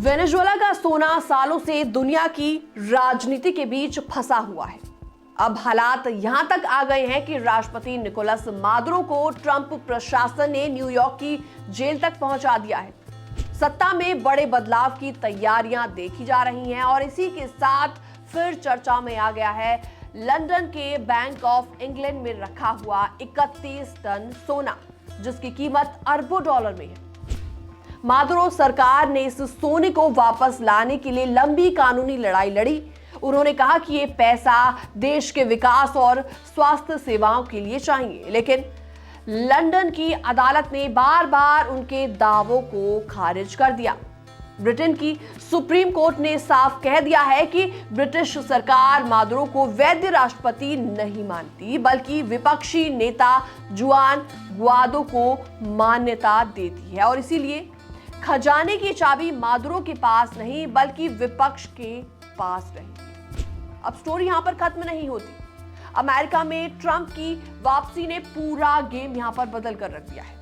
Venezuela का सोना सालों से दुनिया की राजनीति के बीच फंसा हुआ है। अब हालात यहां तक आ गए हैं कि राष्ट्रपति निकोलस मादुरो को ट्रंप प्रशासन ने न्यूयॉर्क की जेल तक पहुंचा दिया है। सत्ता में बड़े बदलाव की तैयारियां देखी जा रही हैं और इसी के साथ फिर चर्चा में आ गया है लंदन के बैंक ऑफ इंग्लैंड में रखा हुआ 31 टन सोना, जिसकी कीमत अरबों डॉलर में है। मादुरो सरकार ने इस सोने को वापस लाने के लिए लंबी कानूनी लड़ाई लड़ी। उन्होंने कहा कि ये पैसा देश के विकास और स्वास्थ्य सेवाओं के लिए चाहिए, लेकिन लंदन की अदालत ने बार बार उनके दावों को खारिज कर दिया। ब्रिटेन की सुप्रीम कोर्ट ने साफ कह दिया है कि ब्रिटिश सरकार मादुरो को वैध राष्ट्रपति नहीं मानती, बल्कि विपक्षी नेता जुआन गुआइडो को मान्यता देती है और इसीलिए खजाने की चाबी मादुरो के पास नहीं बल्कि विपक्ष के पास रहेगी। अब स्टोरी यहां पर खत्म नहीं होती। अमेरिका में ट्रंप की वापसी ने पूरा गेम यहां पर बदल कर रख दिया है।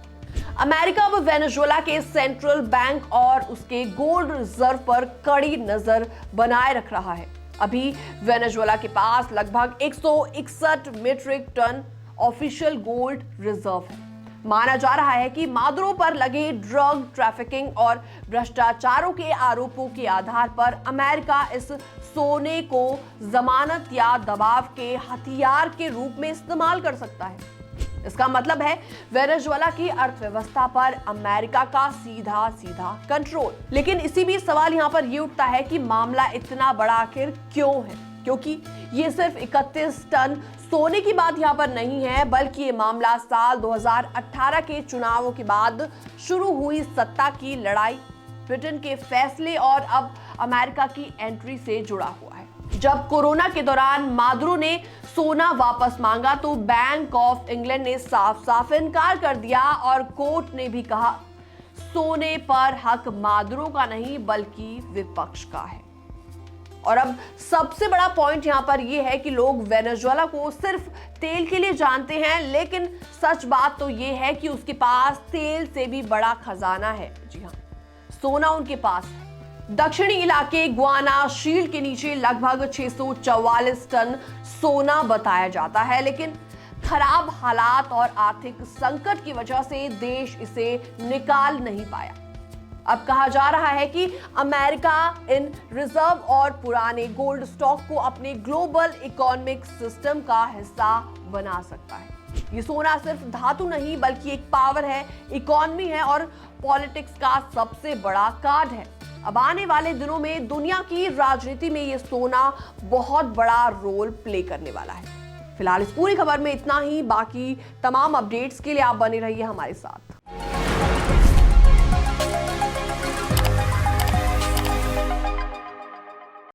अमेरिका अब वेनेजुएला के सेंट्रल बैंक और उसके गोल्ड रिजर्व पर कड़ी नजर बनाए रख रहा है। अभी वेनेजुएला के पास लगभग 161 metric ton official gold reserve है। माना जा रहा है कि मादुरो पर लगे ड्रग ट्रैफिकिंग और भ्रष्टाचारों के आरोपों के आधार पर अमेरिका इस सोने को जमानत या दबाव के हथियार के रूप में इस्तेमाल कर सकता है। इसका मतलब है वेनेजुएला की अर्थव्यवस्था पर अमेरिका का सीधा सीधा कंट्रोल। लेकिन इसी बीच सवाल यहाँ पर यह उठता है कि मामला इतना बड़ा आखिर क्यों है, क्योंकि ये सिर्फ 31 टन सोने की बात यहाँ पर नहीं है, बल्कि ये मामला साल 2018 के चुनावों के बाद शुरू हुई सत्ता की लड़ाई, ब्रिटेन के फैसले और अब अमेरिका की एंट्री से जुड़ा हुआ है। जब कोरोना के दौरान मादुरो ने सोना वापस मांगा तो बैंक ऑफ इंग्लैंड ने साफ साफ इनकार कर दिया और कोर्ट ने भी कहा सोने पर हक मादुरो का नहीं बल्कि विपक्ष का है। और अब सबसे बड़ा पॉइंट यहां पर यह है कि लोग वेनेजुएला को सिर्फ तेल के लिए जानते हैं, लेकिन सच बात तो यह है कि उसके पास तेल से भी बड़ा खजाना है। जी हां, सोना उनके पास है। दक्षिणी इलाके गुआना शील्ड के नीचे लगभग 644 टन सोना बताया जाता है, लेकिन खराब हालात और आर्थिक संकट की वजह से देश इसे निकाल नहीं पाया। अब कहा जा रहा है कि अमेरिका इन रिजर्व और पुराने गोल्ड स्टॉक को अपने ग्लोबल इकोनॉमिक सिस्टम का हिस्सा बना सकता है। ये सोना सिर्फ धातु नहीं बल्कि एक पावर है, इकोनॉमी है और पॉलिटिक्स का सबसे बड़ा कार्ड है। अब आने वाले दिनों में दुनिया की राजनीति में ये सोना बहुत बड़ा रोल प्ले करने वाला है। फिलहाल इस पूरी खबर में इतना ही। बाकी तमाम अपडेट्स के लिए आप बने रहिए हमारे साथ।